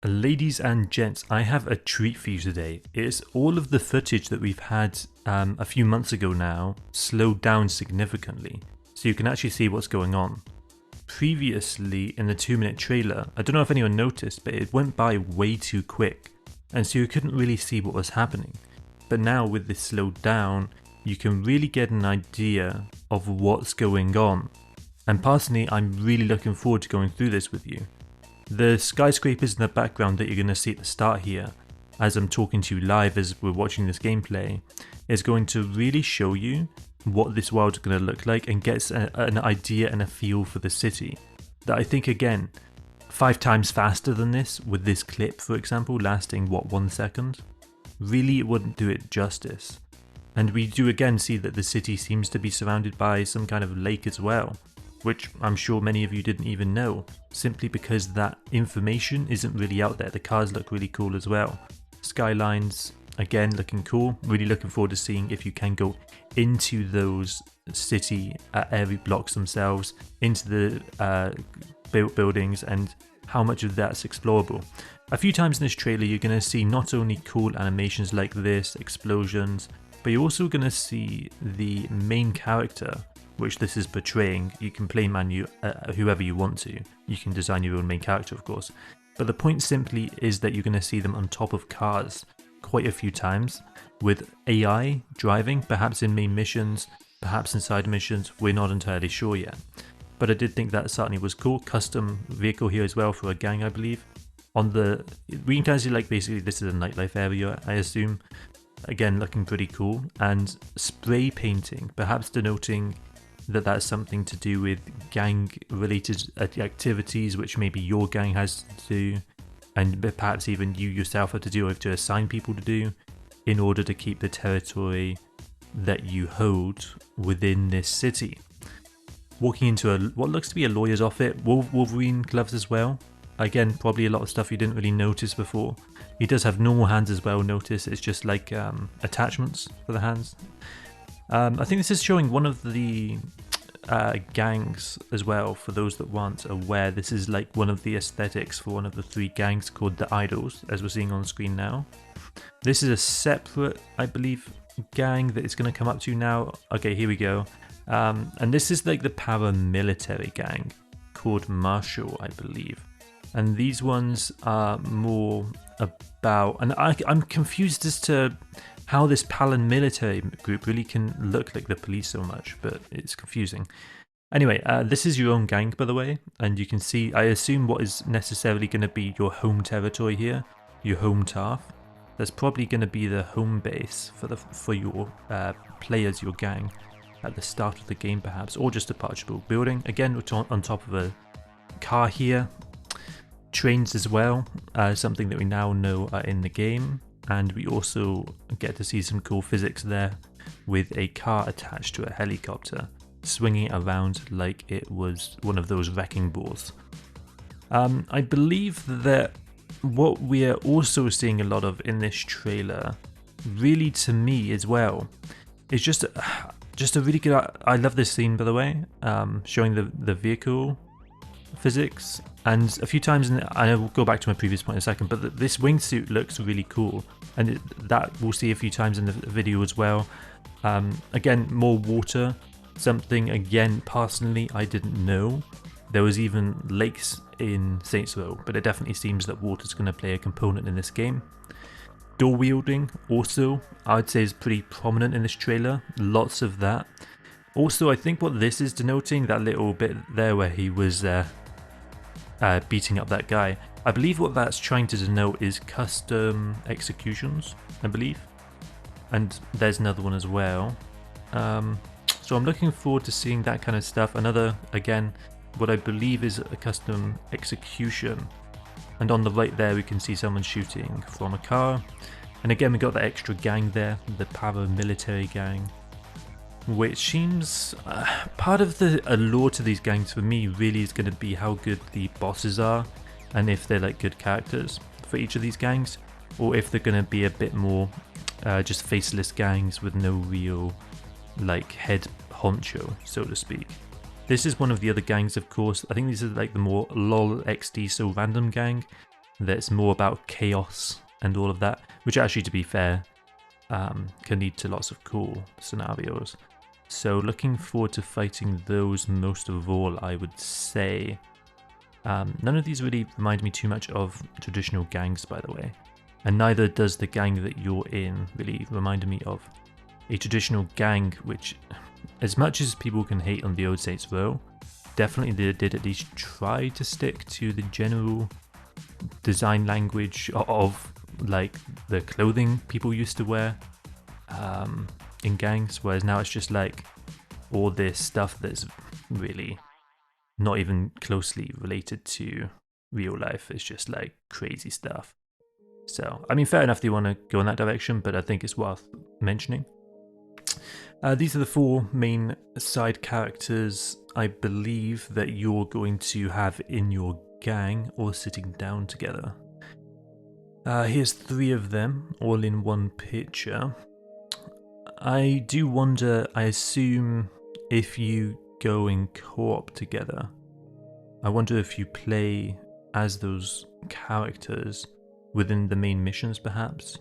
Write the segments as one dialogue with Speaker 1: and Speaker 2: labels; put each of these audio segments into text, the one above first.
Speaker 1: Ladies and gents, I have a treat for you today. It's all of the footage that we've had a few months ago now, slowed down significantly, so you can actually see what's going on. Previously, in the 2-minute trailer, I don't know if anyone noticed, but it went by way too quick, and so you couldn't really see what was happening. But now with this slowed down, you can really get an idea of what's going on. And personally, I'm really looking forward to going through this with you. The skyscrapers in the background that you're going to see at the start here, as I'm talking to you live as we're watching this gameplay, is going to really show you what this world is going to look like and gets an idea and a feel for the city. That I think, again, 5 times faster than this, with this clip for example lasting what, 1 second, really it wouldn't do it justice. And we do again see that the city seems to be surrounded by some kind of lake as well, which I'm sure many of you didn't even know, simply because that information isn't really out there. The cars look really cool as well. Skylines, again, looking cool. Really looking forward to seeing if you can go into those city area blocks themselves, into the buildings, and how much of that's explorable. A few times in this trailer you're going to see not only cool animations like this, explosions, but you're also going to see the main character, which this is portraying. You can play whoever you want to. You can design your own main character, of course. But the point simply is that you're going to see them on top of cars quite a few times, with AI driving, perhaps in main missions, perhaps in side missions. We're not entirely sure yet. But I did think that certainly was cool. Custom vehicle here as well for a gang, I believe. We can kind of see, like, basically this is a nightlife area, I assume. Again, looking pretty cool. And spray painting, perhaps denoting that that's something to do with gang related activities which maybe your gang has to do, and perhaps even you yourself have to do, or have to assign people to do, in order to keep the territory that you hold within this city. Walking into what looks to be a lawyer's office, Wolverine gloves as well. Again, probably a lot of stuff you didn't really notice before. He does have normal hands as well, notice it's just like attachments for the hands. I think this is showing one of the gangs as well. For those that weren't aware, this is like one of the aesthetics for one of the 3 gangs called the Idols, as we're seeing on screen now. This is a separate, I believe, gang that it's going to come up to now. Okay, here we go. And this is like the paramilitary gang called Marshall, I believe. And these ones are more about, and I'm confused as to how this paramilitary group really can look like the police so much, but it's confusing. Anyway, this is your own gang, by the way, and you can see, I assume, what is necessarily going to be your home territory here, your home turf. That's probably going to be the home base for your players, your gang, at the start of the game perhaps, or just a partial building. Again, we're on top of a car here. Trains as well, something that we now know are in the game. And we also get to see some cool physics there, with a car attached to a helicopter, swinging around like it was one of those wrecking balls. I believe that what we are also seeing a lot of in this trailer, really to me as well, is just a really good. I love this scene, by the way, showing the vehicle physics, and a few times, and I will go back to my previous point in a second, but this wingsuit looks really cool, and that we'll see a few times in the video as well. Again, more water, something again personally I didn't know. There was even lakes in Saints Row, but it definitely seems that water is going to play a component in this game. Door wielding also, I would say, is pretty prominent in this trailer. Lots of that. Also, I think what this is denoting, that little bit there where he was beating up that guy, I believe what that's trying to denote is custom executions, I believe. And there's another one as well. So I'm looking forward to seeing that kind of stuff. Another, again, what I believe is a custom execution. And on the right there we can see someone shooting from a car. And again, we got that extra gang there, the paramilitary gang, which seems part of the allure to these gangs for me really is going to be how good the bosses are, and if they're like good characters for each of these gangs, or if they're going to be a bit more just faceless gangs with no real like head honcho, so to speak. This is one of the other gangs, of course. I think these are like the more lol XD so random gang. that's more about chaos and all of that, which actually, to be fair, can lead to lots of cool scenarios. So looking forward to fighting those most of all, I would say. None of these really remind me too much of traditional gangs, by the way, and neither does the gang that you're in really remind me of a traditional gang, which, as much as people can hate on the old Saints Row, definitely they did at least try to stick to the general design language of like the clothing people used to wear in gangs, whereas now it's just like all this stuff that's really not even closely related to real life. It's just like crazy stuff. So, I mean, fair enough, they want to go in that direction, but I think it's worth mentioning. These are the 4 main side characters I believe that you're going to have in your gang or sitting down together. Here's 3 of them, all in one picture. I do wonder, I assume if you go in co-op together, I wonder if you play as those characters within the main missions perhaps,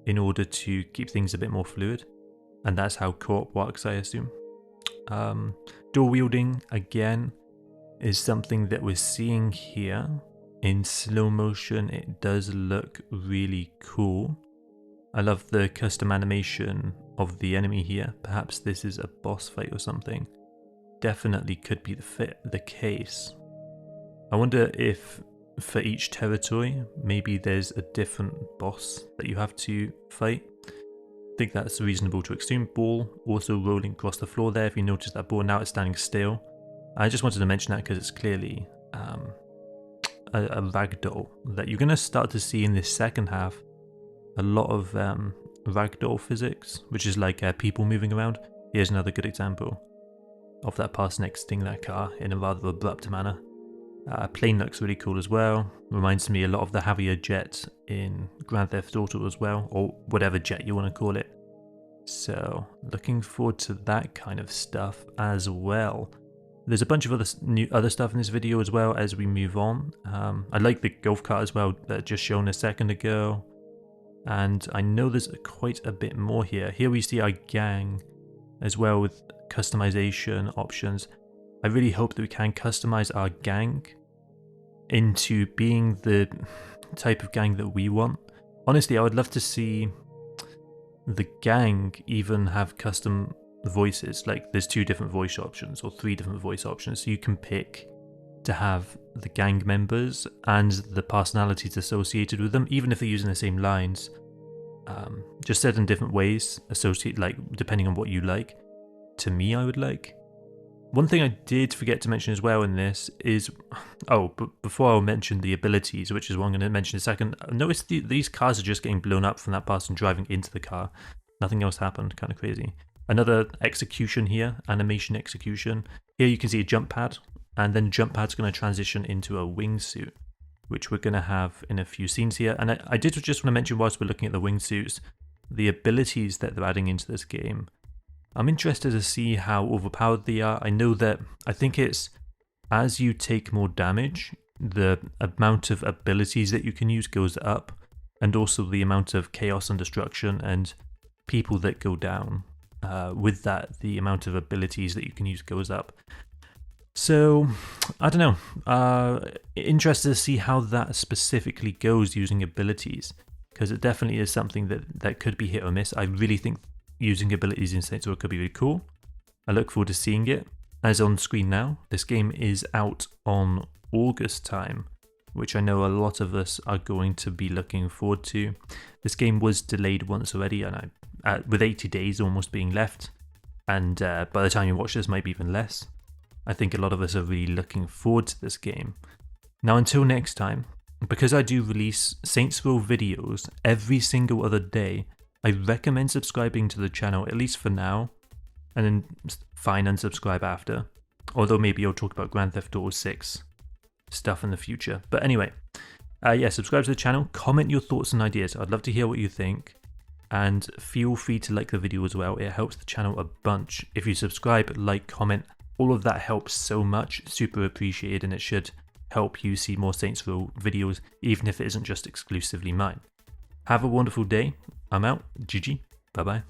Speaker 1: in order to keep things a bit more fluid, and that's how co-op works, I assume. Dual wielding, again, is something that we're seeing here. In slow motion, it does look really cool. I love the custom animation of the enemy here. Perhaps this is a boss fight or something. Definitely could be the case. I wonder if for each territory, maybe there's a different boss that you have to fight. I think that's reasonable to assume. Ball also rolling across the floor there. If you notice that ball now it's standing still. I just wanted to mention that because it's clearly a ragdoll that you're going to start to see in this second half. A lot of ragdoll physics, which is like people moving around. Here's another good example of that person exiting that car in a rather abrupt manner. Plane looks really cool as well. Reminds me a lot of the Harrier jet in Grand Theft Auto as well, or whatever jet you want to call it. So looking forward to that kind of stuff as well. There's a bunch of other stuff in this video as well as we move on. I like the golf cart as well that just shown a second ago. And I know there's quite a bit more here. Here we see our gang as well with customization options. I really hope that we can customize our gang into being the type of gang that we want. Honestly, I would love to see the gang even have custom voices. Like there's 2 different voice options or 3 different voice options. So you can pick to have the gang members and the personalities associated with them, even if they're using the same lines, just said in different ways, like depending on what you like. To me, I would like. One thing I did forget to mention as well in this is, but before I mention the abilities, which is what I'm going to mention in a second, notice these cars are just getting blown up from that person driving into the car. Nothing else happened, kind of crazy. Another execution here, animation execution. Here you can see a jump pad, and then jump pad's going to transition into a wingsuit, which we're going to have in a few scenes here. And I did just want to mention, whilst we're looking at the wingsuits, the abilities that they're adding into this game. I'm interested to see how overpowered they are. I think it's as you take more damage, the amount of abilities that you can use goes up, and also the amount of chaos and destruction and people that go down. With that, the amount of abilities that you can use goes up. So, I don't know. Interested to see how that specifically goes using abilities, because it definitely is something that could be hit or miss. I really think using abilities in Saints Row could be really cool. I look forward to seeing it. As on screen now, this game is out on August time, which I know a lot of us are going to be looking forward to. This game was delayed once already, and with 80 days almost being left, and by the time you watch this, might be even less. I think a lot of us are really looking forward to this game. Now, until next time, because I do release Saints Row videos every single other day, I recommend subscribing to the channel, at least for now, and then fine unsubscribe after. Although maybe I'll talk about Grand Theft Auto 6 stuff in the future. But anyway, subscribe to the channel, comment your thoughts and ideas. I'd love to hear what you think. And feel free to like the video as well. It helps the channel a bunch. If you subscribe, like, comment, all of that helps so much. Super appreciated, and it should help you see more Saints Row videos, even if it isn't just exclusively mine. Have a wonderful day. I'm out. GG. Bye bye.